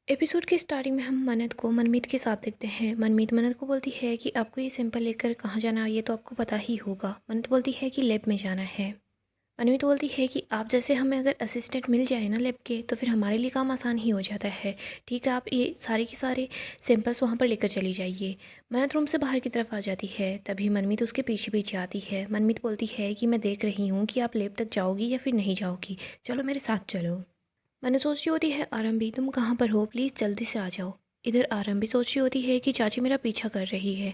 Episode के starting में हम मन्नत को मनमीत के साथ देखते हैं। मनमीत मन्नत को बोलती है कि आपको ये सैंपल लेकर कहाँ जाना है ये तो आपको पता ही होगा। मन्नत बोलती है कि लैब में जाना है। मनमीत बोलती है कि आप जैसे हमें अगर असिस्टेंट मिल जाए ना लैब के तो फिर हमारे लिए काम आसान ही हो जाता है। ठीक है, आप ये सारे के सारे सैंपल्स वहाँ पर लेकर चली जाइए। मन्नत रूम से बाहर की तरफ आ जाती है। तभी मनमीत उसके पीछे पीछे आती है। मनमीत बोलती है कि मैं देख रही हूँ कि आप लैब तक जाओगी या फिर नहीं जाओगी, चलो मेरे साथ चलो। मैंने सोच रही होती है आरंभी तुम कहाँ पर हो, प्लीज़ जल्दी से आ जाओ। इधर आरंभी सोच रही होती है कि चाची मेरा पीछा कर रही है।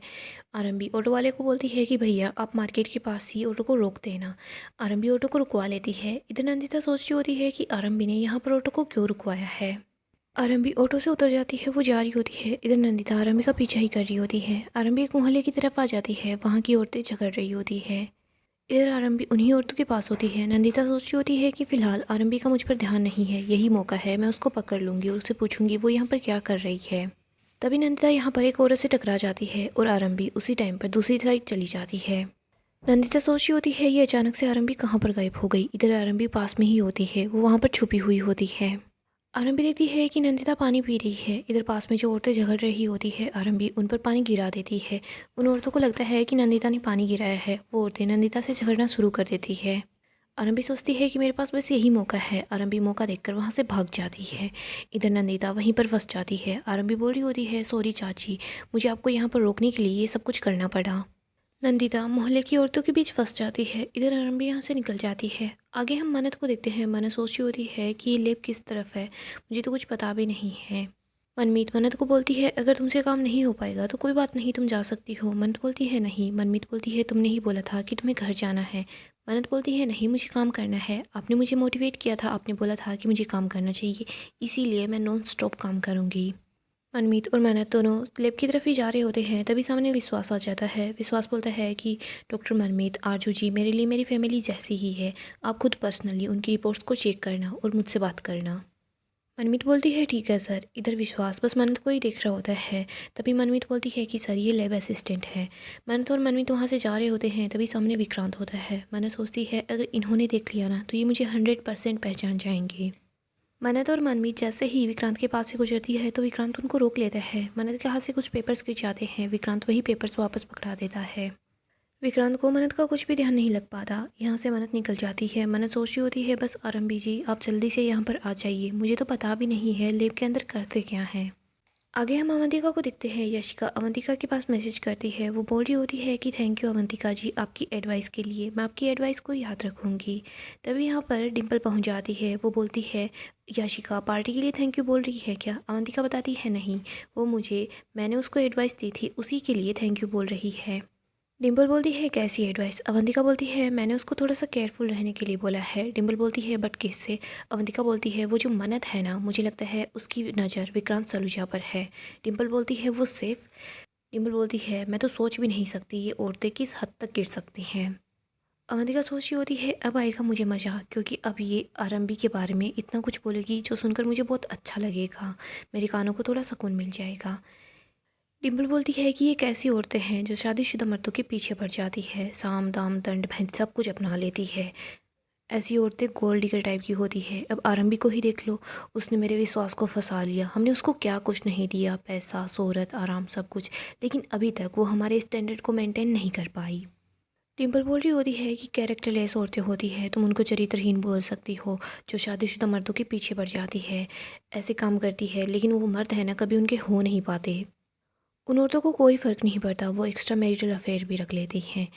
आरंभी ऑटो वाले को बोलती है कि भैया आप मार्केट के पास ही ऑटो को रोक देना। आरंभी ऑटो को रुकवा लेती है। इधर नंदिता सोच रही होती है कि आरंभी ने यहाँ पर ऑटो को क्यों रुकवाया है। आरंभी ऑटो से उतर जाती है, वो जा रही होती है। इधर नंदिता आरंभी का पीछा ही कर रही होती है। आरंभी एक मोहल्ले की तरफ आ जाती है, वहाँ की औरतें झगड़ रही होती है। इधर आरंभी उन्हीं औरतों के पास होती है। नंदिता सोच रही होती है कि फ़िलहाल आरंभी का मुझ पर ध्यान नहीं है, यही मौका है, मैं उसको पकड़ लूँगी और उससे पूछूंगी वो यहाँ पर क्या कर रही है। तभी नंदिता यहाँ पर एक औरत से टकरा जाती है और आरंभी उसी टाइम पर दूसरी साइड चली जाती है। नंदिता सोच रही होती है ये अचानक से आरंभी कहाँ पर गायब हो गई। इधर आरंभी पास में ही होती है, वो वहाँ पर छुपी हुई होती है। आरंभी देखती है कि नंदिता पानी पी रही है। इधर पास में जो औरतें झगड़ रही होती है, आरंभी उन पर पानी गिरा देती है। उन औरतों को लगता है कि नंदिता ने पानी गिराया है। वो औरतें नंदिता से झगड़ना शुरू कर देती है। आरंभी सोचती है कि मेरे पास बस यही मौका है। आरंभी मौका देखकर वहाँ से भाग जाती है। इधर नंदिता वहीं पर फंस जाती है। आरंभी बोल रही होती है सॉरी चाची, मुझे आपको यहाँ पर रोकने के लिए ये सब कुछ करना पड़ा। नंदिता मोहल्ले की औरतों के बीच फंस जाती है। इधर आरंभी यहाँ से निकल जाती है। आगे हम मन्नत को देखते हैं। मन्नत सोच रही होती है कि ये लेब किस तरफ है, मुझे तो कुछ पता भी नहीं है। मनमीत मन्नत को बोलती है अगर तुमसे काम नहीं हो पाएगा तो कोई बात नहीं, तुम जा सकती हो। मन्नत बोलती है नहीं। मनमीत बोलती है तुमने ही बोला था कि तुम्हें घर जाना है। मन्नत बोलती है नहीं, मुझे काम करना है, आपने मुझे मोटिवेट किया था, आपने बोला था कि मुझे काम करना चाहिए, इसीलिए मैं नॉन स्टॉप काम करूँगी। मनमीत और मेहनत दोनों लैब की तरफ ही जा रहे होते हैं। तभी सामने विश्वास आ जाता है। विश्वास बोलता है कि डॉक्टर मनमीत, आरजू जी मेरे लिए मेरी फैमिली जैसी ही है, आप खुद पर्सनली उनकी रिपोर्ट्स को चेक करना और मुझसे बात करना। मनमीत बोलती है ठीक है सर। इधर विश्वास बस मनमीत को ही देख रहा होता है। तभी मनमीत बोलती है कि सर ये लैब असिस्टेंट है। मनमीत और मनमीत वहाँ से जा रहे होते हैं। तभी सामने विक्रांत होता है। मनमीत सोचती है अगर इन्होंने देख लिया ना तो ये मुझे 100% पहचान जाएंगे। मन्नत और मनमीत जैसे ही विक्रांत के पास से गुजरती है तो विक्रांत उनको रोक लेता है। मन्नत के हाथ से कुछ पेपर्स गिर जाते हैं। विक्रांत वही पेपर्स वापस पकड़ा देता है। विक्रांत को मन्नत का कुछ भी ध्यान नहीं लग पाता। यहाँ से मन्नत निकल जाती है। मन्नत सोच रही होती है बस आरंभी जी आप जल्दी से यहाँ पर आ जाइए, मुझे तो पता भी नहीं है लेब के अंदर करते क्या हैं। आगे हम अवंतिका को देखते हैं। यशिका अवंतिका के पास मैसेज करती है। वो बोल रही होती है कि थैंक यू अवंतिका जी आपकी एडवाइस के लिए, मैं आपकी एडवाइस को याद रखूँगी। तभी यहाँ पर डिम्पल पहुँच जाती है। वो बोलती है यशिका पार्टी के लिए थैंक यू बोल रही है क्या। अवंतिका बताती है नहीं, वो मैंने उसको एडवाइस दी थी उसी के लिए थैंक यू बोल रही है। डिम्पल बोलती है कैसी एडवाइस। अवंतिका बोलती है मैंने उसको थोड़ा सा केयरफुल रहने के लिए बोला है। डिम्पल बोलती है बट किससे। अवंतिका बोलती है वो जो मन्नत है ना, मुझे लगता है उसकी नज़र विक्रांत सलूजा पर है। डिम्पल बोलती है वो सेफ। डिम्पल बोलती है मैं तो सोच भी नहीं सकती ये औरतें किस हद तक गिर सकती हैं। अवंतिका सोच रही होती है अब आएगा मुझे मज़ा, क्योंकि अब ये आरंभी के बारे में इतना कुछ बोलेगी जो सुनकर मुझे बहुत अच्छा लगेगा, मेरे कानों को थोड़ा सुकून मिल जाएगा। डिम्पल बोलती है कि ये कैसी औरतें हैं जो शादीशुदा मर्दों के पीछे पड़ जाती है, साम दाम दंड भेद सब कुछ अपना लेती है। ऐसी औरतें गोल्ड डिगर टाइप की होती है। अब आरंभी को ही देख लो, उसने मेरे विश्वास को फंसा लिया। हमने उसको क्या कुछ नहीं दिया, पैसा शोहरत आराम सब कुछ, लेकिन अभी तक वो हमारे स्टैंडर्ड को मेंटेन नहीं कर पाई। डिम्पल बोल रही होती है कि कैरेक्टरलेस औरतें होती है, तुम उनको चरित्रहीन बोल सकती हो, जो शादीशुदा मर्दों के पीछे पड़ जाती है, ऐसे काम करती है, लेकिन वो मर्द है ना कभी उनके हो नहीं पाते। उन औरतों को कोई फ़र्क नहीं पड़ता, वो एक्स्ट्रा मैरिटल अफेयर भी रख लेती हैं।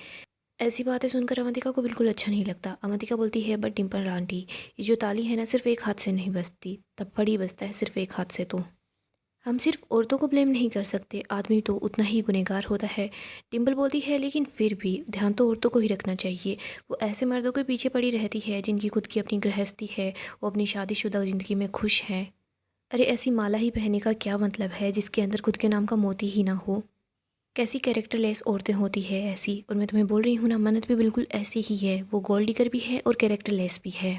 ऐसी बातें सुनकर अवंतिका को बिल्कुल अच्छा नहीं लगता। अवंतिका बोलती है बट डिम्पल आंटी, ये जो ताली है ना सिर्फ एक हाथ से नहीं बजती, थप्पड़ ही बजता है सिर्फ एक हाथ से। तो हम सिर्फ औरतों को ब्लेम नहीं कर सकते, आदमी तो उतना ही गुनहगार होता है। डिम्पल बोलती है लेकिन फिर भी ध्यान तो औरतों को ही रखना चाहिए। वो ऐसे मर्दों के पीछे पड़ी रहती है जिनकी खुद की अपनी गृहस्थी है, वो अपनी शादीशुदा ज़िंदगी में खुश हैं। अरे ऐसी माला ही पहनने का क्या मतलब है जिसके अंदर खुद के नाम का मोती ही ना हो। कैसी कैरेक्टरलेस औरतें होती है ऐसी। और मैं तुम्हें बोल रही हूँ ना, मन्नत भी बिल्कुल ऐसी ही है, वो गोल्ड डिगर भी है और कैरेक्टरलेस भी है।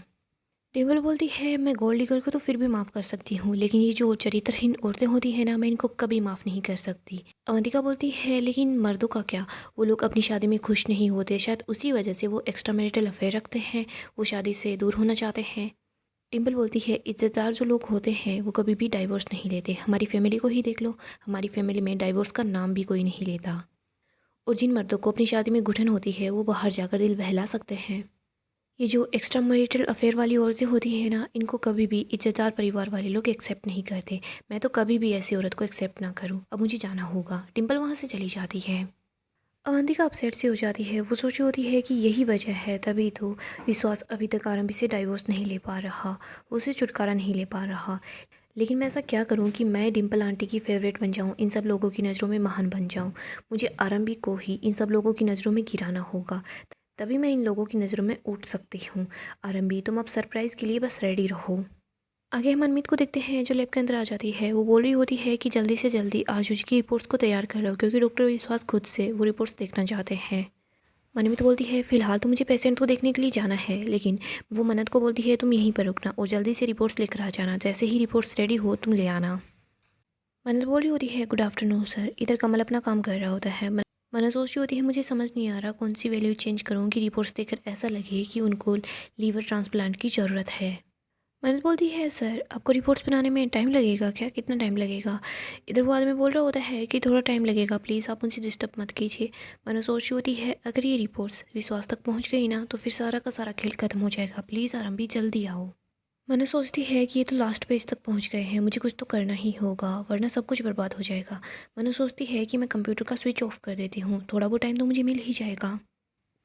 डिम्पल बोलती है मैं गोल्ड डिगर को तो फिर भी माफ़ कर सकती हूँ, लेकिन ये जो चरित्रहीन औरतें होती हैं ना, मैं इनको कभी माफ़ नहीं कर सकती। अवंतिका बोलती है लेकिन मर्दों का क्या, वो लोग अपनी शादी में खुश नहीं होते, शायद उसी वजह से वो एक्स्ट्रा मैरिटल अफेयर रखते हैं, वो शादी से दूर होना चाहते हैं। डिम्पल बोलती है इज्जतदार जो लोग होते हैं वो कभी भी डाइवोर्स नहीं लेते। हमारी फैमिली को ही देख लो, हमारी फैमिली में डाइवोर्स का नाम भी कोई नहीं लेता। और जिन मर्दों को अपनी शादी में घुटन होती है वो बाहर जाकर दिल बहला सकते हैं। ये जो एक्स्ट्रा मैरिटल अफेयर वाली औरतें होती हैं ना, इनको कभी भी इज्जतदार परिवार वाले लोग एक्सेप्ट नहीं करते। मैं तो कभी भी ऐसी औरत को एक्सेप्ट ना करूं। अब मुझे जाना होगा। डिम्पल वहाँ से चली जाती है। अवंतिका अपसेट सी हो जाती है। वो सोची होती है कि यही वजह है, तभी तो विश्वास अभी तक आरंभी से डाइवोर्स नहीं ले पा रहा, वो उसे छुटकारा नहीं ले पा रहा। लेकिन मैं ऐसा क्या करूं कि मैं डिम्पल आंटी की फेवरेट बन जाऊं, इन सब लोगों की नज़रों में महान बन जाऊं। मुझे आरंभी को ही इन सब लोगों की नज़रों में गिराना होगा, तभी मैं इन लोगों की नज़रों में उठ सकती हूँ। आरंभी, तुम अब सरप्राइज़ के लिए बस रेडी रहो। आगे हम मनमीत को देखते हैं जो लैब के अंदर आ जाती है। वो बोल रही होती है कि जल्दी से जल्दी आशु जी की रिपोर्ट्स को तैयार कर लो, क्योंकि डॉक्टर विश्वास खुद से वो रिपोर्ट्स देखना चाहते हैं। मनमीत बोलती है फ़िलहाल तो मुझे पेशेंट को देखने के लिए जाना है, लेकिन वो मन्नत को बोलती है तुम यहीं पर रुकना और जल्दी से रिपोर्ट्स लेकर आ जाना। जैसे ही रिपोर्ट्स रेडी हो तुम ले आना। मन्नत बोल रही होती है गुड आफ्टरनून सर। इधर कमल अपना काम कर रहा होता है। मन्नत सोच रही होती है मुझे समझ नहीं आ रहा कौन सी वैल्यू चेंज करूँ कि रिपोर्ट्स देखकर ऐसा लगे कि उनको लीवर ट्रांसप्लांट की ज़रूरत है। मन्नत बोलती है सर आपको रिपोर्ट्स बनाने में टाइम लगेगा क्या, कितना टाइम लगेगा। इधर वो आदमी बोल रहा होता है कि थोड़ा टाइम लगेगा, प्लीज़ आप उनसे डिस्टर्ब मत कीजिए। मन्नत सोच रही होती है अगर ये रिपोर्ट्स विश्वास तक पहुंच गई ना तो फिर सारा का सारा खेल खत्म हो जाएगा, प्लीज़ आरंभी जल्दी आओ। मन्नत सोचती है कि ये तो लास्ट पेज तक पहुंच गए हैं, मुझे कुछ तो करना ही होगा वरना सब कुछ बर्बाद हो जाएगा। मन्नत सोचती है कि मैं कंप्यूटर का स्विच ऑफ कर देती हूँ, थोड़ा बहुत टाइम तो मुझे मिल ही जाएगा।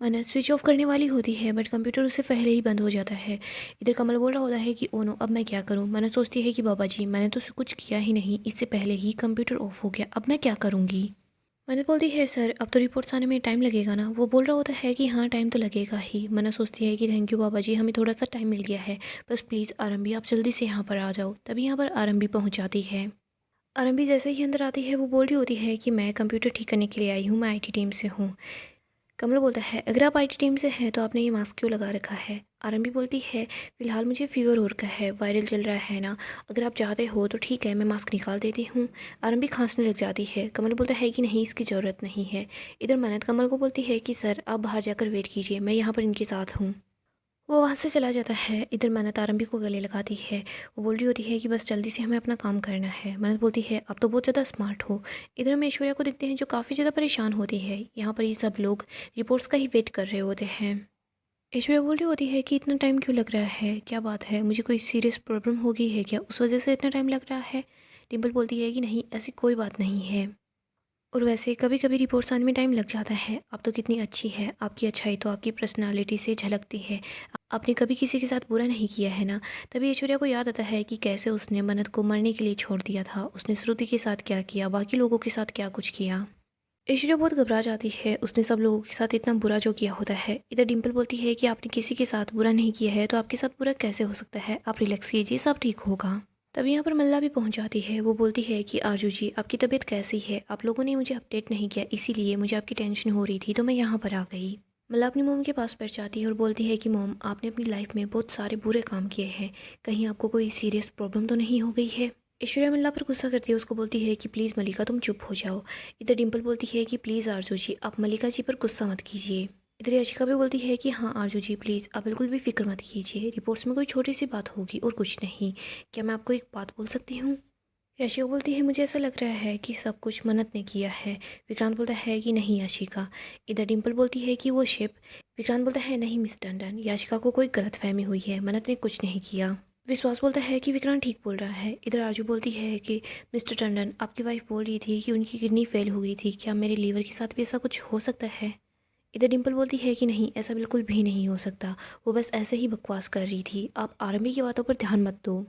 मन्नत स्विच ऑफ करने वाली होती है बट कंप्यूटर उससे पहले ही बंद हो जाता है। इधर कमल बोल रहा होता है कि ओ नो, अब मैं क्या करूं। मन्नत सोचती है कि बाबा जी मैंने तो कुछ किया ही नहीं, इससे पहले ही कंप्यूटर ऑफ हो गया, अब मैं क्या करूंगी। मन्नत बोलती है सर अब तो रिपोर्ट्स आने में टाइम लगेगा ना। वो बोल रहा होता है कि हाँ टाइम तो लगेगा ही। मन्नत सोचती है कि थैंक यू बाबा जी, हमें थोड़ा सा टाइम मिल गया है, बस प्लीज़ आरंभी आप जल्दी से यहाँ पर आ जाओ। तभी यहाँ पर आरंभी पहुँच जाती है। आरंभी जैसे ही अंदर आती है वो बोल रही होती है कि मैं कंप्यूटर ठीक करने के लिए आई हूँ, मैं आईटी टीम से हूँ। कमल बोलता है अगर आप आईटी टीम से हैं तो आपने ये मास्क क्यों लगा रखा है। आरंभी बोलती है फ़िलहाल मुझे फ़ीवर हो रखा है, वायरल चल रहा है ना, अगर आप चाहते हो तो ठीक है मैं मास्क निकाल देती हूँ। आरंभी खांसने लग जाती है। कमल बोलता है कि नहीं इसकी ज़रूरत नहीं है। इधर मन्नत कमल को बोलती है कि सर आप बाहर जाकर वेट कीजिए, मैं यहाँ पर इनके साथ हूँ। वो वहाँ से चला जाता है। इधर मन्नत आरंभी को गले लगाती है। वो बोल रही होती है कि बस जल्दी से हमें अपना काम करना है। मन्नत बोलती है आप तो बहुत ज़्यादा स्मार्ट हो। इधर हम ऐश्वर्या को देखते हैं जो काफ़ी ज़्यादा परेशान होती है। यहाँ पर ये सब लोग रिपोर्ट्स का ही वेट कर रहे होते हैं। ऐश्वर्या बोल रही होती है कि इतना टाइम क्यों लग रहा है, क्या बात है, मुझे कोई सीरियस प्रॉब्लम हो गई है क्या, उस वजह से इतना टाइम लग रहा है। डिम्पल बोलती है कि नहीं ऐसी कोई बात नहीं है, और वैसे कभी कभी रिपोर्ट्स आने में टाइम लग जाता है। आप तो कितनी अच्छी है, आपकी अच्छाई तो आपकी पर्सनालिटी से झलकती है। आपने कभी किसी के साथ बुरा नहीं किया है ना। तभी ऐश्वर्या को याद आता है कि कैसे उसने मन्नत को मरने के लिए छोड़ दिया था, उसने श्रुति के साथ क्या किया, बाकी लोगों के साथ क्या कुछ किया। ऐश्वर्या बहुत घबरा जाती है, उसने सब लोगों के साथ इतना बुरा जो किया होता है। इधर डिम्पल बोलती है कि आपने किसी के साथ बुरा नहीं किया है तो आपके साथ बुरा कैसे हो सकता है, आप रिलैक्स कीजिए सब ठीक होगा। तभी यहाँ पर मल्ला भी पहुँच जाती है। वो बोलती है कि आरजू जी आपकी तबीयत कैसी है, आप लोगों ने मुझे अपडेट नहीं किया, इसीलिए मुझे आपकी टेंशन हो रही थी तो मैं यहाँ पर आ गई। मल्ला अपनी मोम के पास बैठ जाती है और बोलती है कि मोम आपने अपनी लाइफ में बहुत सारे बुरे काम किए हैं, कहीं आपको कोई सीरियस प्रॉब्लम तो नहीं हो गई है। ऐश्वर्या मल्ला पर गुस्सा करती है, उसको बोलती है कि प्लीज़ मल्लिका तुम चुप हो जाओ। इधर डिम्पल बोलती है कि प्लीज़ आरजू जी आप मल्लिका जी पर गुस्सा मत कीजिए। इधर याशिका भी बोलती है कि हाँ आरजू जी प्लीज़ आप बिल्कुल भी फिक्र मत कीजिए, रिपोर्ट्स में कोई छोटी सी बात होगी और कुछ नहीं। क्या मैं आपको एक बात बोल सकती हूँ। याशिका बोलती है मुझे ऐसा लग रहा है कि सब कुछ मन्नत ने किया है। विक्रांत बोलता है कि नहीं याशिका। इधर डिम्पल बोलती है कि वो शिप। विक्रांत बोलता है नहीं मिस टंडन, याशिका को कोई गलतफहमी हुई है, मन्नत ने कुछ नहीं किया। विश्वास बोलता है कि विक्रांत ठीक बोल रहा है। इधर आरजू बोलती है कि मिस्टर टंडन आपकी वाइफ बोल रही थी कि उनकी किडनी फेल हो गई थी, क्या मेरे लीवर के साथ भी ऐसा कुछ हो सकता है। इधर डिम्पल बोलती है कि नहीं ऐसा बिल्कुल भी नहीं हो सकता, वो बस ऐसे ही बकवास कर रही थी, आप आरंभी की बातों पर ध्यान मत दो।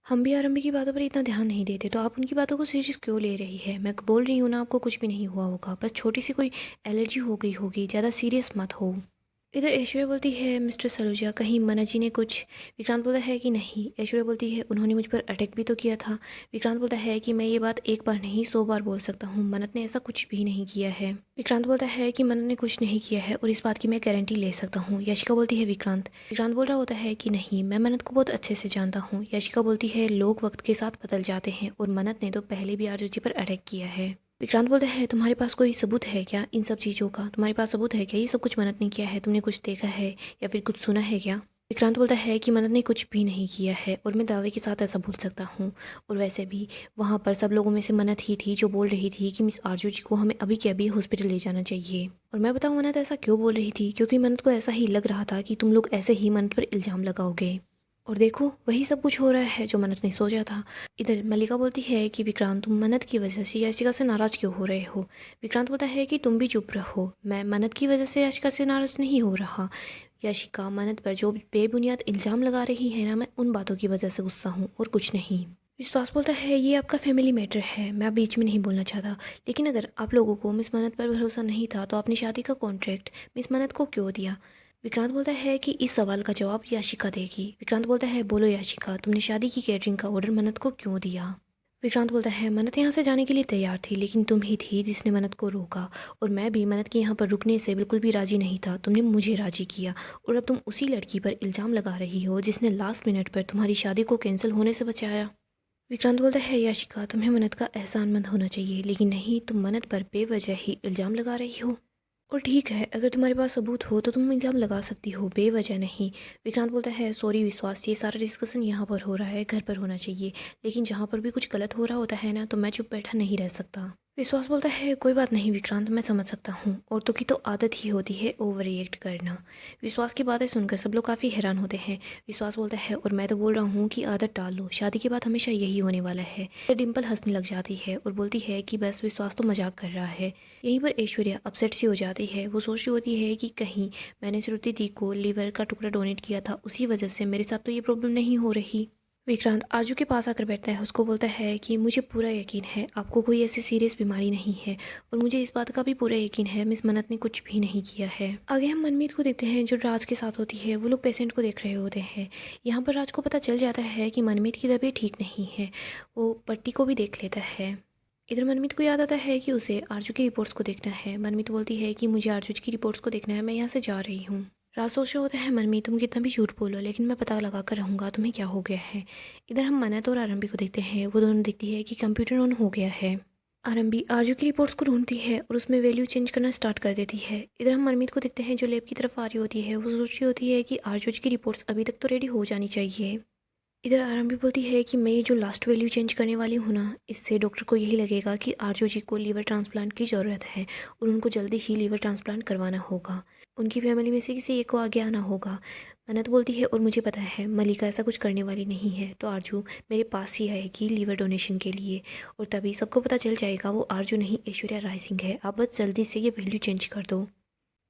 हम भी आरंभी की बातों पर इतना ध्यान नहीं देते तो आप उनकी बातों को सीरियस क्यों ले रही है। मैं बोल रही हूँ ना आपको कुछ भी नहीं हुआ होगा, बस छोटी सी कोई एलर्जी हो गई होगी, ज़्यादा सीरियस मत हो। इधर ऐश्वर्या बोलती है मिस्टर सलूजा कहीं मना जी ने कुछ। विक्रांत बोलता है कि नहीं। ऐश्वर्या बोलती है उन्होंने मुझ पर अटैक भी तो किया था। विक्रांत बोलता है कि मैं ये बात एक बार नहीं 100 बार बोल सकता हूँ, मन्नत ने ऐसा कुछ भी नहीं किया है। विक्रांत बोलता है कि मन्नत ने कुछ नहीं किया है और इस बात की मैं गारंटी ले सकता हूँ। याशिका बोलती है विक्रांत बोल रहा होता है कि नहीं मैं मन्नत को बहुत अच्छे से जानता हूँ। याशिका बोलती है लोग वक्त के साथ बदल जाते हैं और मन्नत ने तो पहले भी आरजू जी पर अटैक किया है। विक्रांत बोलता है तुम्हारे पास कोई सबूत है क्या इन सब चीज़ों का, तुम्हारे पास सबूत है क्या, ये सब कुछ मन्नत ने किया है, तुमने कुछ देखा है या फिर कुछ सुना है क्या। विक्रांत बोलता है कि मन्नत ने कुछ भी नहीं किया है और मैं दावे के साथ ऐसा बोल सकता हूँ। और वैसे भी वहाँ पर सब लोगों में से मन्नत ही थी जो बोल रही थी कि मिस आरजू जी को हमें अभी के अभी हॉस्पिटल ले जाना चाहिए। और मैं बताऊँ मन्नत ऐसा क्यों बोल रही थी, क्योंकि मन्नत को ऐसा ही लग रहा था कि तुम लोग ऐसे ही मन्नत पर इल्ज़ाम लगाओगे। और देखो वही सब कुछ हो रहा है जो मन्नत ने सोचा था। इधर मल्लिका बोलती है कि विक्रांत तुम मन्नत की वजह से याशिका से नाराज़ क्यों हो रहे हो। विक्रांत बोलता है कि तुम भी चुप रहो, मैं मन्नत की वजह से याशिका से नाराज़ नहीं हो रहा। याशिका मन्नत पर जो बेबुनियाद इल्ज़ाम लगा रही है ना, मैं उन बातों की वजह से गुस्सा हूँ और कुछ नहीं। विश्वास बोलता है ये आपका फैमिली मैटर है, मैं बीच में नहीं बोलना चाहता, लेकिन अगर आप लोगों को मिस मन्नत पर भरोसा नहीं था तो आपने शादी का कॉन्ट्रैक्ट मिस मन्नत को क्यों दिया। विक्रांत बोलता है कि इस सवाल का जवाब याशिका देगी। विक्रांत बोलता है बोलो याशिका, तुमने शादी की कैटरिंग का ऑर्डर मन्नत को क्यों दिया। विक्रांत बोलता है मन्नत यहाँ से जाने के लिए तैयार थी, लेकिन तुम ही थी जिसने मन्नत को रोका। और मैं भी मन्नत के यहाँ पर रुकने से बिल्कुल भी राजी नहीं था, तुमने मुझे राजी किया। और अब तुम उसी लड़की पर इल्ज़ाम लगा रही हो जिसने लास्ट मिनट पर तुम्हारी शादी को कैंसिल होने से बचाया। विक्रांत बोलता है याशिका तुम्हें मन्नत का एहसानमंद होना चाहिए, लेकिन नहीं, तुम मन्नत पर बेवजह ही इल्ज़ाम लगा रही हो। और ठीक है, अगर तुम्हारे पास सबूत हो तो तुम इल्ज़ाम लगा सकती हो, बेवजह नहीं। विक्रांत बोलता है सॉरी विश्वास, ये सारा डिस्कशन यहाँ पर हो रहा है, घर पर होना चाहिए, लेकिन जहाँ पर भी कुछ गलत हो रहा होता है ना, तो मैं चुप बैठा नहीं रह सकता। विश्वास बोलता है कोई बात नहीं विक्रांत, मैं समझ सकता हूँ, औरतों की तो आदत ही होती है ओवर रिएक्ट करना। विश्वास की बातें सुनकर सब लोग काफ़ी हैरान होते हैं। विश्वास बोलता है और मैं तो बोल रहा हूँ कि आदत टाल लो, शादी के बाद हमेशा यही होने वाला है। डिम्पल हंसने लग जाती है और बोलती है कि बस विश्वास तो मजाक कर रहा है। यहीं पर ऐश्वर्या अपसेट सी हो जाती है। वो सोच रही होती है कि कहीं मैंने श्रुति दी को लीवर का टुकड़ा डोनेट किया था, उसी वजह से मेरे साथ तो ये प्रॉब्लम नहीं हो रही। विक्रांत आरजू के पास आकर बैठता है, उसको बोलता है कि मुझे पूरा यकीन है आपको कोई ऐसी सीरियस बीमारी नहीं है, और मुझे इस बात का भी पूरा यकीन है मिस मन्नत ने कुछ भी नहीं किया है। आगे हम मनमीत को देखते हैं जो राज के साथ होती है। वो लोग पेशेंट को देख रहे होते हैं। यहाँ पर राज को पता चल जाता है कि मनमीत की तबीयत ठीक नहीं है। वो पट्टी को भी देख लेता है। इधर मनमीत को याद आता है कि उसे आरजू की रिपोर्ट्स को देखना है। मनमीत बोलती है कि मुझे आरजू की रिपोर्ट्स को देखना है, मैं यहाँ से जा रही हूँ। राज सोच रहा होता है मनमीत तुम कितना भी झूठ बोलो, लेकिन मैं पता लगा कर रहूँगा तुम्हें क्या हो गया है। इधर हम मन्नत और आरंभी को देखते हैं। वो दोनों देखती है कि कंप्यूटर ऑन हो गया है। आरंभी आरजू की रिपोर्ट्स को ढूंढती है और उसमें वैल्यू चेंज करना स्टार्ट कर देती है। इधर हम मनमीत को देखते हैं जो लैब की तरफ आ रही होती है। वो सोच रही होती है कि आरजू की रिपोर्ट्स अभी तक तो रेडी हो जानी चाहिए। इधर आरंभी बोलती है कि मैं ये जो लास्ट वैल्यू चेंज करने वाली हूँ ना, इससे डॉक्टर को यही लगेगा कि आरजू जी को लीवर ट्रांसप्लांट की ज़रूरत है और उनको जल्दी ही लीवर ट्रांसप्लांट करवाना होगा। उनकी फैमिली में से किसी एक को आगे आना होगा। मन्नत बोलती है और मुझे पता है मलिका ऐसा कुछ करने वाली नहीं है, तो आरजू मेरे पास ही आएगी लीवर डोनेशन के लिए, और तभी सबको पता चल जाएगा वो आरजू नहीं ऐश्वर्या राय सिंह है। आप बस जल्दी से ये वैल्यू चेंज कर दो।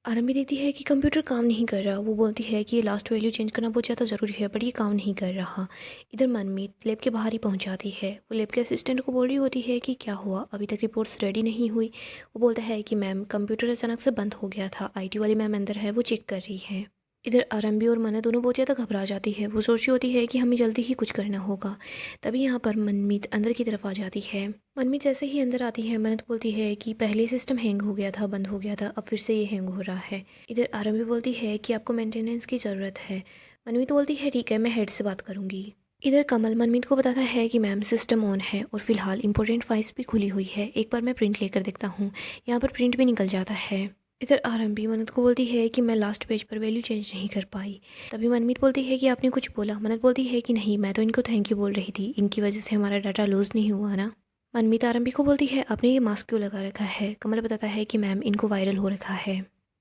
आरंभी देखती है कि कंप्यूटर काम नहीं कर रहा। वो बोलती है कि ये लास्ट वैल्यू चेंज करना बहुत ज़्यादा ज़रूरी है, बट ये काम नहीं कर रहा। इधर मनमीत लैब के बाहर ही पहुंच जाती है। वो लैब के असिस्टेंट को बोल रही होती है कि क्या हुआ, अभी तक रिपोर्ट्स रेडी नहीं हुई। वो बोलता है कि मैम कंप्यूटर अचानक से बंद हो गया था, आईटी वाली मैम अंदर है, वो चेक कर रही है। इधर आरंभी और मन्नत दोनों बहुत ज़्यादा घबरा जाती है। वो सोच रही होती है कि हमें जल्दी ही कुछ करना होगा। तभी यहाँ पर मनमीत अंदर की तरफ आ जाती है। मनमीत जैसे ही अंदर आती है, मन्नत बोलती है कि पहले सिस्टम हैंग हो गया था, बंद हो गया था, अब फिर से ये हैंग हो रहा है। इधर आरंभी बोलती है कि आपको मेंटेनेंस की ज़रूरत है। मनमीत बोलती है ठीक है, मैं हेड से बात करूँगी। इधर कमल मनमीत को बताता है कि मैम सिस्टम ऑन है और फिलहाल इंपॉर्टेंट फाइल्स भी खुली हुई है, एक बार मैं प्रिंट लेकर देखता हूँ। यहाँ पर प्रिंट भी निकल जाता है। इधर आरंभी मन्नत को बोलती है कि मैं लास्ट पेज पर वैल्यू चेंज नहीं कर पाई। तभी मनमीत बोलती है कि आपने कुछ बोला। मन्नत बोलती है कि नहीं, मैं तो इनको थैंक यू बोल रही थी, इनकी वजह से हमारा डाटा लूज नहीं हुआ ना। मनमीत आरंभी को बोलती है आपने ये मास्क क्यों लगा रखा है। कमल बताता है कि मैम इनको वायरल हो रखा है।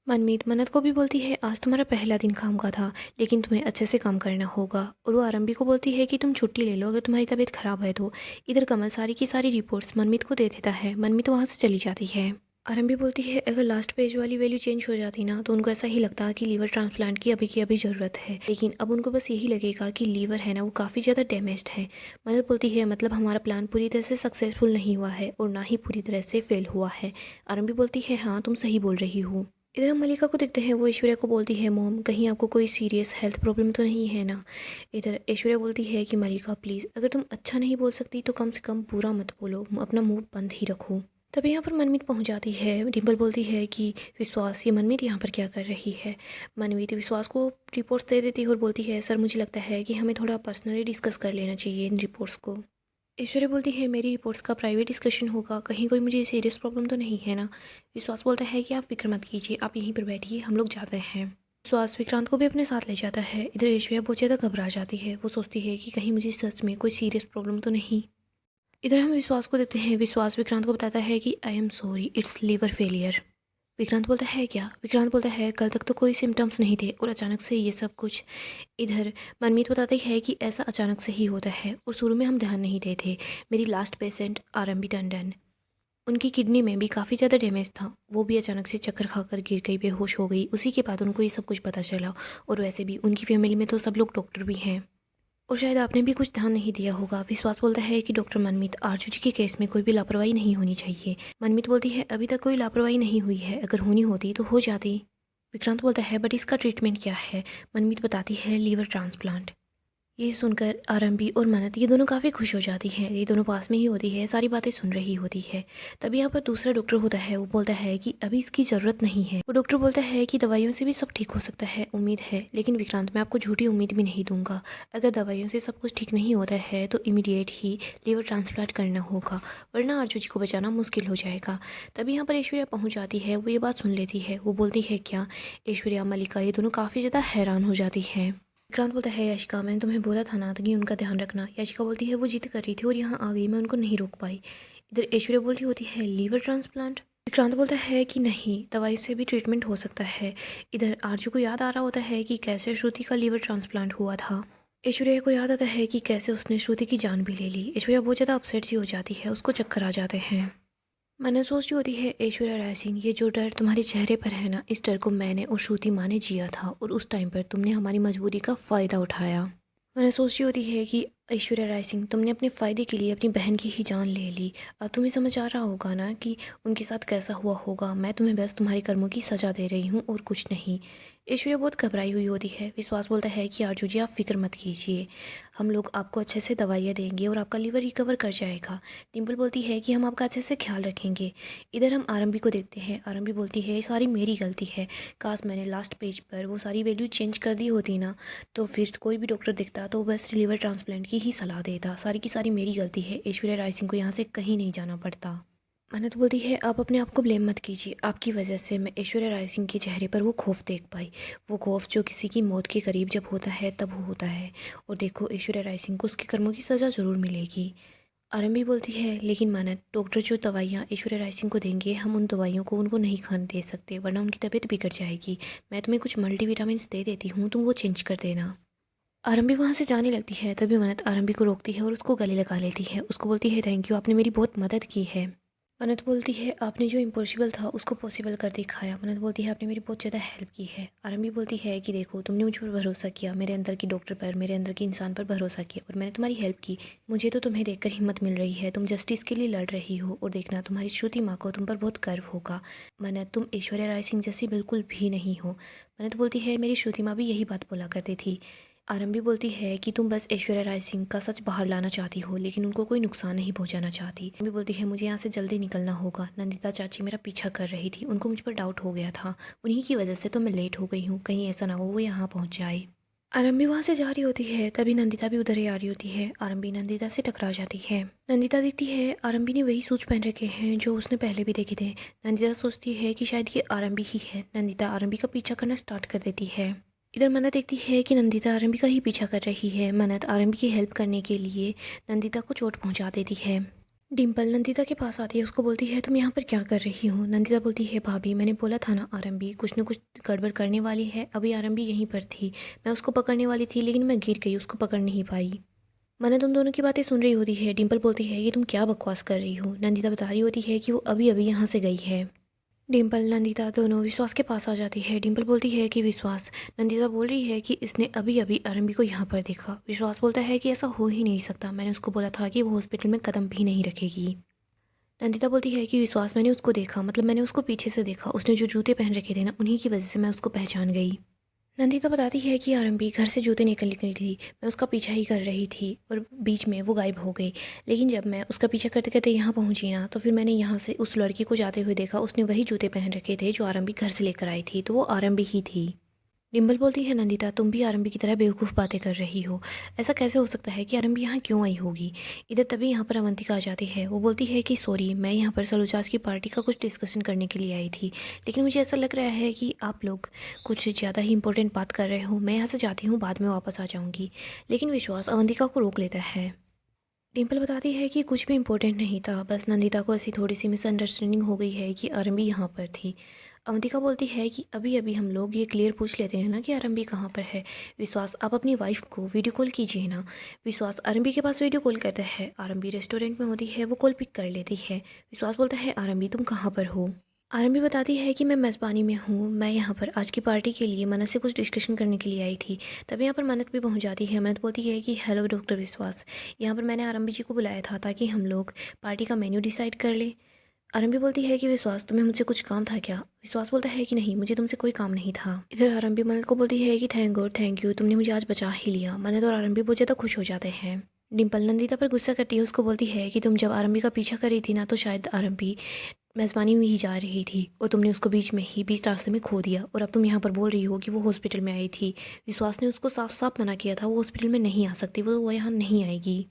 मनमीत मन्नत को भी बोलती है आज तुम्हारा पहला दिन काम का था, लेकिन तुम्हें अच्छे से काम करना होगा। और वो आरंभी को बोलती है कि तुम छुट्टी ले लो अगर तुम्हारी तबीयत खराब है तो। इधर कमल सारी की सारी रिपोर्ट्स मनमीत को दे देता है। मनमीत वहाँ से चली जाती है। आरंभी बोलती है अगर लास्ट पेज वाली वैल्यू चेंज हो जाती ना, तो उनको ऐसा ही लगता कि लीवर ट्रांसप्लांट की अभी ज़रूरत है, लेकिन अब उनको बस यही लगेगा कि लीवर है ना वो काफ़ी ज़्यादा डैमेज्ड है। मन्नत बोलती है मतलब हमारा प्लान पूरी तरह से सक्सेसफुल नहीं हुआ है और ना ही पूरी तरह से फेल हुआ है। आरंभी बोलती है हाँ तुम सही बोल रही हो। इधर हम मलिका को देखते हैं। वो ऐश्वर्या को बोलती है मोम कहीं आपको कोई सीरियस हेल्थ प्रॉब्लम तो नहीं है ना। इधर ऐश्वर्या बोलती है कि मलिका प्लीज़, अगर तुम अच्छा नहीं बोल सकती तो कम से कम बुरा मत बोलो, अपना मुंह बंद ही रखो। तभी यहाँ पर मनमीत पहुँच जाती है। डिम्पल बोलती है कि विश्वास, ये मनमीत यहाँ पर क्या कर रही है। मनमीत विश्वास को रिपोर्ट्स दे देती है और बोलती है सर मुझे लगता है कि हमें थोड़ा पर्सनली डिस्कस कर लेना चाहिए इन रिपोर्ट्स को। ऐश्वर्या बोलती है मेरी रिपोर्ट्स का प्राइवेट डिस्कशन होगा, कहीं कोई मुझे सीरियस प्रॉब्लम तो नहीं है ना। विश्वास बोलता है कि आप फिक्र मत कीजिए, आप यहीं पर बैठिए, हम लोग जाते हैं। विश्वास विक्रांत को भी अपने साथ ले जाता है। इधर ऐश्वर्या बहुत ज़्यादा घबरा जाती है। वो सोचती है कि कहीं मुझे सच में कोई सीरियस प्रॉब्लम तो नहीं। इधर हम विश्वास को देखते हैं। विश्वास विक्रांत को बताता है कि I am sorry, it's liver failure. Vikrant बोलता है क्या? विक्रांत बोलता है कल तक तो कोई सिम्टम्स नहीं थे और अचानक से ये सब कुछ। इधर मनमीत बताती है कि ऐसा अचानक से ही होता है और शुरू में हम ध्यान नहीं देते। मेरी लास्ट पेशेंट आरएमबी टंडन, उनकी किडनी में भी काफ़ी ज़्यादा डैमेज था। वो भी अचानक से चक्कर खाकर गिर गई, बेहोश हो गई। उसी के बाद उनको ये सब कुछ पता चला। और वैसे भी उनकी फैमिली में तो सब लोग डॉक्टर भी हैं और शायद आपने भी कुछ ध्यान नहीं दिया होगा। विश्वास बोलता है कि डॉक्टर मनमीत, आरजू जी के केस में कोई भी लापरवाही नहीं होनी चाहिए। मनमीत बोलती है अभी तक कोई लापरवाही नहीं हुई है, अगर होनी होती तो हो जाती। विक्रांत बोलता है बट इसका ट्रीटमेंट क्या है? मनमीत बताती है लीवर ट्रांसप्लांट। ये सुनकर आरंभी और मन्नत ये दोनों काफ़ी खुश हो जाती हैं। ये दोनों पास में ही होती है, सारी बातें सुन रही होती है। तभी यहाँ पर दूसरा डॉक्टर होता है। वो बोलता है कि अभी इसकी ज़रूरत नहीं है। वो डॉक्टर बोलता है कि दवाइयों से भी सब ठीक हो सकता है, उम्मीद है। लेकिन विक्रांत, मैं आपको झूठी उम्मीद भी नहीं दूंगा। अगर दवाइयों से सब कुछ ठीक नहीं होता है तो इमीडिएट ही लीवर ट्रांसप्लांट करना होगा, वरना आरजू जी को बचाना मुश्किल हो जाएगा। तभी यहाँ पर ऐश्वर्या पहुँच जाती है। वो ये बात सुन लेती है। वो बोलती है क्या? ऐश्वर्या, मल्लिका ये दोनों काफ़ी ज़्यादा हैरान हो जाती है। विक्रांत बोलता है याशिका, मैंने तुम्हें बोला था ना कि उनका ध्यान रखना। याशिका बोलती है वो जिद कर रही थी और यहाँ आ गई, मैं उनको नहीं रोक पाई। इधर ऐश्वर्या बोल रही होती है लीवर ट्रांसप्लांट। विक्रांत बोलता है कि नहीं, दवाई से भी ट्रीटमेंट हो सकता है। इधर आरजू को याद आ रहा होता है कि कैसे श्रुति का लीवर ट्रांसप्लांट हुआ था। ऐश्वर्या को याद आता है कि कैसे उसने श्रुति की जान भी ले ली। ऐश्वर्या बहुत ज़्यादा अपसेट सी हो जाती है, उसको चक्कर आ जाते हैं। मैंने सोच रही होती है ऐश्वर्या राय सिंह, ये जो डर तुम्हारे चेहरे पर है ना, इस डर को मैंने और श्रुति माँ ने जिया था और उस टाइम पर तुमने हमारी मजबूरी का फ़ायदा उठाया। मैंने सोच रही होती है कि ऐश्वर्या राय सिंह, तुमने अपने फ़ायदे के लिए अपनी बहन की ही जान ले ली। अब तुम्हें समझ आ रहा होगा ना कि उनके साथ कैसा हुआ होगा। मैं तुम्हें बस तुम्हारे कर्मों की सज़ा दे रही हूँ और कुछ नहीं। ऐश्वर्या बहुत घबराई हुई होती है। विश्वास बोलता है कि आरजू जी, आप फिक्र मत कीजिए, हम लोग आपको अच्छे से दवाइयाँ देंगे और आपका लीवर रिकवर कर जाएगा। डिम्पल बोलती है कि हम आपका अच्छे से ख्याल रखेंगे। इधर हम आरंभी को देखते हैं। आरंभी बोलती है ये सारी मेरी गलती है, काश मैंने लास्ट पेज पर वो सारी वैल्यू चेंज कर दी होती ना, तो फिर कोई भी डॉक्टर दिखता तो बस लीवर ट्रांसप्लांट की ही सलाह देता। सारी की सारी मेरी गलती है। ऐश्वर्या राय सिंह को यहाँ से कहीं नहीं जाना पड़ता। मन्नत बोलती है आप अपने आप को ब्लेम मत कीजिए, आपकी वजह से मैं ऐश्वर्या राय सिंह के चेहरे पर वो खौफ देख पाई। वो खौफ जो किसी की मौत के करीब जब होता है तब वो होता है। और देखो, ऐश्वर्या राय सिंह को उसके कर्मों की सज़ा ज़रूर मिलेगी। आरंभी बोलती है लेकिन मानत, डॉक्टर जो दवाइयाँ ऐश्वर्या राय सिंह को देंगे, हम उन दवाइयों को उनको नहीं खाने दे सकते, वरना उनकी तबीयत बिगड़ जाएगी। मैं तुम्हें कुछ मल्टीविटामिन दे देती हूँ, तुम वो चेंज कर देना। आरंभी वहाँ से जाने लगती है। तभी मन्नत आरंभी को रोकती है और उसको गले लगा लेती है। उसको बोलती है थैंक यू, आपने मेरी बहुत मदद की है। मन्नत बोलती है आपने जो इम्पॉसिबल था उसको पॉसिबल कर दिखाया। मन्नत बोलती है आपने मेरी बहुत ज़्यादा हेल्प की है। आरंभी बोलती है कि देखो, तुमने मुझ पर भरोसा किया, मेरे अंदर की डॉक्टर पर, मेरे अंदर की इंसान पर भरोसा किया और मैंने तुम्हारी हेल्प की। मुझे तो तुम्हें देखकर हिम्मत मिल रही है, तुम जस्टिस के लिए लड़ रही हो और देखना, तुम्हारी श्रुति माँ को तुम पर बहुत गर्व होगा। मन्नत, तुम ऐश्वर्या राय सिंह जैसी बिल्कुल भी नहीं हो। मन्नत बोलती है मेरी श्रुति माँ भी यही बात बोला करती थी। आरंभी बोलती है कि तुम बस ऐश्वर्या राय सिंह का सच बाहर लाना चाहती हो, लेकिन उनको कोई नुकसान नहीं पहुंचाना चाहती। आरंभी बोलती है मुझे यहाँ से जल्दी निकलना होगा। नंदिता चाची मेरा पीछा कर रही थी, उनको मुझ पर डाउट हो गया था, उन्हीं की वजह से तो मैं लेट हो गई हूँ, कहीं ऐसा ना हो वो यहाँ पहुँच जाए। आरंभी वहाँ से जा रही होती है। तभी नंदिता भी उधर ही आ रही होती है। आरंभी नंदिता से टकरा जाती है। नंदिता देखती है आरंभी ने वही सूट पहन रखे हैं जो उसने पहले भी देखे थे। नंदिता सोचती है कि शायद ये आरंभी ही है। नंदिता आरंभी का पीछा करना स्टार्ट कर देती है। इधर मन्नत देखती है कि नंदिता आरंभी का ही पीछा कर रही है। मन्नत आरंभी की हेल्प करने के लिए नंदिता को चोट पहुंचा देती है। डिम्पल नंदिता के पास आती है। उसको बोलती है तुम यहाँ पर क्या कर रही हो? नंदिता बोलती है भाभी, मैंने बोला था ना आरंभी कुछ न कुछ गड़बड़ करने वाली है। अभी आरंभी यहीं पर थी, मैं उसको पकड़ने वाली थी लेकिन मैं गिर गई, उसको पकड़ नहीं पाई। मन्नत उन दोनों की बातें सुन रही होती है। डिम्पल बोलती है ये तुम क्या बकवास कर रही हो? नंदिता बता रही होती है कि वो अभी अभी यहाँ से गई है। डिम्पल नंदिता दोनों विश्वास के पास आ जाती है। डिम्पल बोलती है कि विश्वास, नंदिता बोल रही है कि इसने अभी अभी आरंभी को यहाँ पर देखा। विश्वास बोलता है कि ऐसा हो ही नहीं सकता, मैंने उसको बोला था कि वो हॉस्पिटल में कदम भी नहीं रखेगी। नंदिता बोलती है कि विश्वास, मैंने उसको देखा, मतलब मैंने उसको पीछे से देखा, उसने जो जूते पहन रखे थे ना, उन्हीं की वजह से मैं उसको पहचान गई। नंदिता बताती है कि आरंभी घर से जूते निकल निकली थी, मैं उसका पीछा ही कर रही थी और बीच में वो गायब हो गई। लेकिन जब मैं उसका पीछा करते करते यहाँ पहुँची ना, तो फिर मैंने यहाँ से उस लड़की को जाते हुए देखा, उसने वही जूते पहन रखे थे जो आरंभी घर से लेकर आई थी, तो वो आरंभी ही थी। डिम्पल बोलती है नंदिता तुम भी आरंभी की तरह बेवकूफ़ बातें कर रही हो। ऐसा कैसे हो सकता है कि आरंभी यहाँ क्यों आई होगी। इधर तभी यहाँ पर अवंतिका आ जाती है। वो बोलती है कि सॉरी मैं यहाँ पर सलूचास की पार्टी का कुछ डिस्कशन करने के लिए आई थी, लेकिन मुझे ऐसा लग रहा है कि आप लोग कुछ ज़्यादा ही इंपॉर्टेंट बात कर रहे हो। मैं यहाँ से जाती हूँ, बाद में वापस आ जाऊँगी। लेकिन विश्वास अवंतिका को रोक लेता है। डिम्पल बताती है कि कुछ भी इम्पोर्टेंट नहीं था, बस नंदिता को ऐसी थोड़ी सी मिसअंडरस्टैंडिंग हो गई है कि आरंभी यहाँ पर थी। अवंतिका बोलती है कि अभी अभी हम लोग ये क्लियर पूछ लेते हैं ना कि आरंभी कहाँ पर है। विश्वास आप अपनी वाइफ को वीडियो कॉल कीजिए ना। विश्वास आरंभी के पास वीडियो कॉल करता है। आरंभी रेस्टोरेंट में होती है, वो कॉल पिक कर लेती है। विश्वास बोलता है आरंभी तुम कहाँ पर हो। आरंभी बताती है कि मैं मेज़बानी में हूँ, मैं यहाँ पर आज की पार्टी के लिए मनत से कुछ डिस्कशन करने के लिए आई थी। तभी यहाँ पर मनत भी पहुँच जाती है। मनत बोलती है कि हेलो डॉक्टर विश्वास, यहाँ पर मैंने आरंभी जी को बुलाया था ताकि हम लोग पार्टी का मेन्यू डिसाइड कर लें। आरंभी बोलती है कि विश्वास तुम्हें मुझसे कुछ काम था क्या। विश्वास बोलता है कि नहीं, मुझे तुमसे कोई काम नहीं था। इधर आरंभी मनत को बोलती है कि थैंक गॉड, थैंक यू, तुमने मुझे आज बचा ही लिया। मनत और आरंभी बहुत ज़्यादा खुश हो जाते हैं। डिम्पल नंदिता पर गुस्सा करती है, उसको बोलती है कि तुम जब आरंभी का पीछा कर रही थी ना, तो शायद आरंभी मेज़बानी में ही जा रही थी और तुमने उसको बीच रास्ते में खो दिया, और अब तुम यहाँ पर बोल रही हो कि वो हॉस्पिटल में आई थी। विश्वास ने उसको साफ साफ मना किया था, वो हॉस्पिटल में नहीं आ सकती, वो यहाँ नहीं आएगी।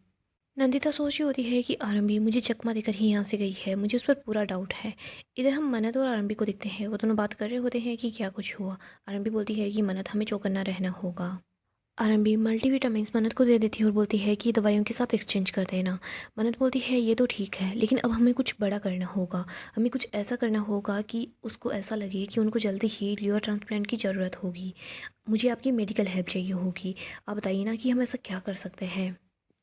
नंदिता सोच रही होती है कि आरंभी मुझे चकमा देकर ही यहाँ से गई है, मुझे उस पर पूरा डाउट है। इधर हम मनत और आरंभी को देखते हैं, वो दोनों बात कर रहे होते हैं कि क्या कुछ हुआ। आरंभी बोलती है कि मनत हमें चौकन्ना रहना होगा। आरंभी मल्टीविटामिन्स मनत को दे देती है और बोलती है कि दवाइयों के साथ एक्सचेंज कर देना। मनत बोलती है ये तो ठीक है, लेकिन अब हमें कुछ बड़ा करना होगा। हमें कुछ ऐसा करना होगा कि उसको ऐसा लगे कि उनको जल्दी ही लिवर ट्रांसप्लांट की ज़रूरत होगी। मुझे आपकी मेडिकल हेल्प चाहिए होगी। आप बताइए ना कि हम ऐसा क्या कर सकते हैं।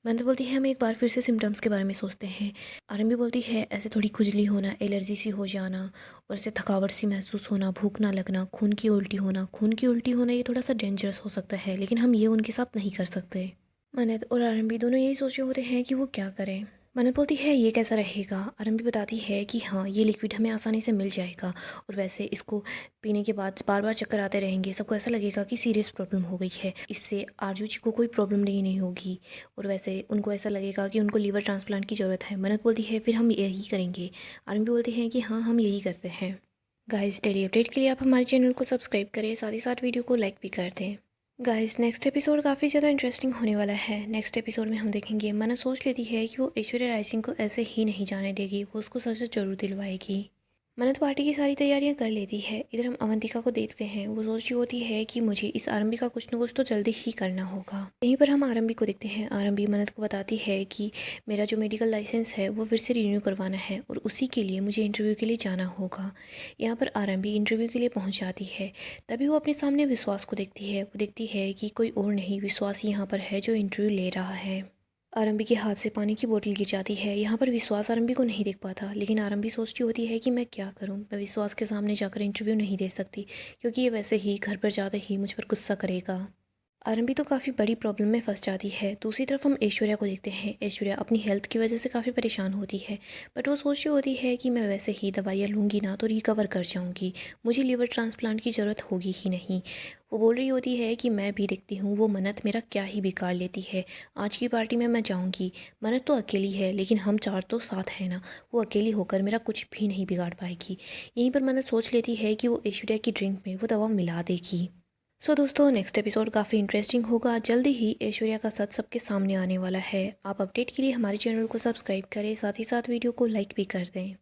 मनत बोलती है हम एक बार फिर से सिम्टम्स के बारे में सोचते हैं। आरंभी बोलती है ऐसे थोड़ी खुजली होना, एलर्जी सी हो जाना, और ऐसे थकावट सी महसूस होना, भूख ना लगना, खून की उल्टी होना। खून की उल्टी होना ये थोड़ा सा डेंजरस हो सकता है, लेकिन हम ये उनके साथ नहीं कर सकते। मनत और आरंभी दोनों यही सोच रहे होते हैं कि वो क्या करें। मनत बोलती है ये कैसा रहेगा। आरंभी बताती है कि हाँ ये लिक्विड हमें आसानी से मिल जाएगा, और वैसे इसको पीने के बाद बार बार चक्कर आते रहेंगे, सबको ऐसा लगेगा कि सीरियस प्रॉब्लम हो गई है। इससे आरजू जी को कोई प्रॉब्लम नहीं होगी, और वैसे उनको ऐसा लगेगा कि उनको लीवर ट्रांसप्लांट की ज़रूरत है। मनत बोलती है फिर हम यही करेंगे। आरंभी बोलते हैं कि हाँ हम यही करते हैं। गाइस डेली अपडेट के लिए आप हमारे चैनल को सब्सक्राइब करें, साथ ही साथ वीडियो को लाइक भी कर दें। गाइस नेक्स्ट एपिसोड काफ़ी ज़्यादा इंटरेस्टिंग होने वाला है। नेक्स्ट एपिसोड में हम देखेंगे मनत सोच लेती है कि वो ऐश्वर्या राय सिंह को ऐसे ही नहीं जाने देगी, वो उसको सच जरूर दिलवाएगी। मनत पार्टी की सारी तैयारियां कर लेती है। इधर हम अवंतिका को देखते हैं, वो सोच रही होती है कि मुझे इस आरंभी का कुछ न कुछ तो जल्दी ही करना होगा। यहीं पर हम आरंभी को देखते हैं। आरंभी मनत को बताती है कि मेरा जो मेडिकल लाइसेंस है वो फिर से रिन्यू करवाना है, और उसी के लिए मुझे इंटरव्यू के लिए जाना होगा। यहाँ पर आरंभी इंटरव्यू के लिए पहुँच जाती है। तभी वो अपने सामने विश्वास को देखती है। वो देखती है कि कोई और नहीं, विश्वास यहाँ पर है जो इंटरव्यू ले रहा है। आरंभी के हाथ से पानी की बोतल गिर जाती है। यहाँ पर विश्वास आरंभी को नहीं देख पाता, लेकिन आरंभी सोचती होती है कि मैं क्या करूँ। मैं विश्वास के सामने जाकर इंटरव्यू नहीं दे सकती, क्योंकि ये वैसे ही घर पर जाते ही मुझ पर गुस्सा करेगा। आरंभी तो काफ़ी बड़ी प्रॉब्लम में फंस जाती है। दूसरी तरफ हम ऐश्वर्या को देखते हैं। ऐश्वर्या अपनी हेल्थ की वजह से काफ़ी परेशान होती है, बट वो सोच रही होती है कि मैं वैसे ही दवाइयाँ लूँगी ना तो रिकवर कर जाऊँगी, मुझे लीवर ट्रांसप्लांट की ज़रूरत होगी ही नहीं। वो बोल रही होती है कि मैं भी देखती हूँ वो मनत मेरा क्या ही बिगाड़ लेती है। आज की पार्टी में मैं जाऊँगी। मनत तो अकेली है, लेकिन हम चार तो साथ हैं ना, वो अकेली होकर मेरा कुछ भी नहीं बिगाड़ पाएगी। यहीं पर मनत सोच लेती है कि वो ऐश्वर्या की ड्रिंक में वो दवा मिला देगी। सो दोस्तों नेक्स्ट एपिसोड काफ़ी इंटरेस्टिंग होगा। जल्दी ही ऐश्वर्या का सच सबके सामने आने वाला है। आप अपडेट के लिए हमारे चैनल को सब्सक्राइब करें, साथ ही साथ वीडियो को लाइक भी कर दें।